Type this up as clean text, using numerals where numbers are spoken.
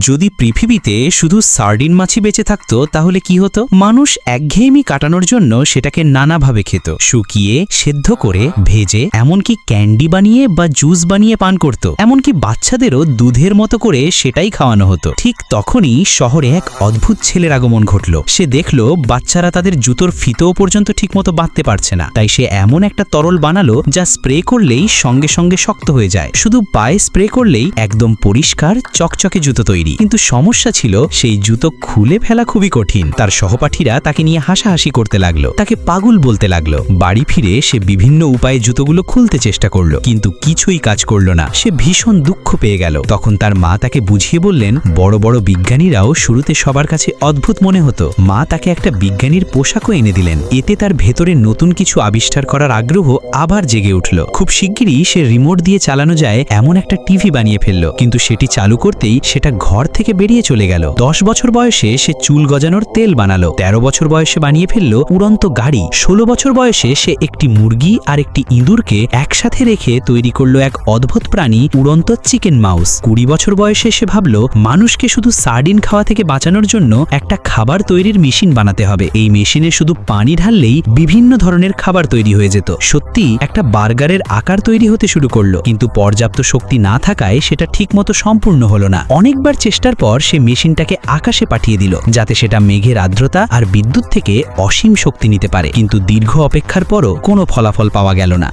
যদি পৃথিবীতে শুধু সার্ডিন মাছই বেঁচে থাকতো তাহলে কি হতো? মানুষ একঘেয়েমি কাটানোর জন্য সেটাকে নানাভাবে খেত, শুকিয়ে, সেদ্ধ করে, ভেজে, এমনকি ক্যান্ডি বানিয়ে বা জুস বানিয়ে পান করত। এমনকি বাচ্চাদেরও দুধের মতো করে সেটাই খাওয়ানো হতো। ঠিক তখনই শহরে এক অদ্ভুত ছেলের আগমন ঘটল। সে দেখল বাচ্চারা তাদের জুতোর ফিতেও পর্যন্ত ঠিকমতো বাঁধতে পারছে না, তাই সে এমন একটা তরল বানালো যা স্প্রে করলেই সঙ্গে সঙ্গে শক্ত হয়ে যায়। শুধু পায়ে স্প্রে করলেই একদম পরিষ্কার চকচকে জুতো তৈরি। কিন্তু সমস্যা ছিল, সেই জুতো খুলে ফেলা খুবই কঠিন। তার সহপাঠীরা তাকে নিয়ে হাসাহাসি করতে লাগলো, তাকে পাগল বলতে লাগলো। বাড়ি ফিরে সে বিভিন্ন উপায়ে জুতোগুলো খুলতে চেষ্টা করলো, কিন্তু কিছুই কাজ করলো না। সে ভীষণ দুঃখ পেয়ে গেল। তখন তার মা তাকে বুঝিয়ে বললেন, বড় বড় বিজ্ঞানীরাও শুরুতে সবার কাছে অদ্ভুত মনে হতো। মা তাকে একটা বিজ্ঞানীর পোশাকও এনে দিলেন। এতে তার ভেতরে নতুন কিছু আবিষ্কার করার আগ্রহ আবার জেগে উঠল। খুব শিগগিরই সে রিমোট দিয়ে চালানো যায় এমন একটা টিভি বানিয়ে ফেলল, কিন্তু সেটি চালু করতেই সেটা ঘর থেকে বেরিয়ে চলে গেল। 10 বছর বয়সে সে চুল গজানোর তেল বানালো। 13 বছর বয়সে বানিয়ে ফেলল উড়ন্ত গাড়ি। 16 বছর বয়সে সে একটি মুরগি আর একটি ইঁদুরকে একসাথে রেখে তৈরি করলো এক অদ্ভুত প্রাণী, উড়ন্ত চিকেন মাউস। 20 বছর বয়সে সে ভাবল মানুষকে শুধু সার্ডিন খাওয়া থেকে বাঁচানোর জন্য একটা খাবার তৈরির মেশিন বানাতে হবে। এই মেশিনে শুধু পানি ঢাললেই বিভিন্ন ধরনের খাবার তৈরি হয়ে যেত। সত্যি একটা বার্গারের আকার তৈরি হতে শুরু করলো, কিন্তু পর্যাপ্ত শক্তি না থাকায় সেটা ঠিকমতো সম্পূর্ণ হলো না। অনেকবার চেষ্টার পর সে মেশিনটাকে আকাশে পাঠিয়ে দিল, যাতে সেটা মেঘের আর্দ্রতা আর বিদ্যুৎ থেকে অসীম শক্তি নিতে পারে। কিন্তু দীর্ঘ অপেক্ষার পরও কোনো ফলাফল পাওয়া গেল না।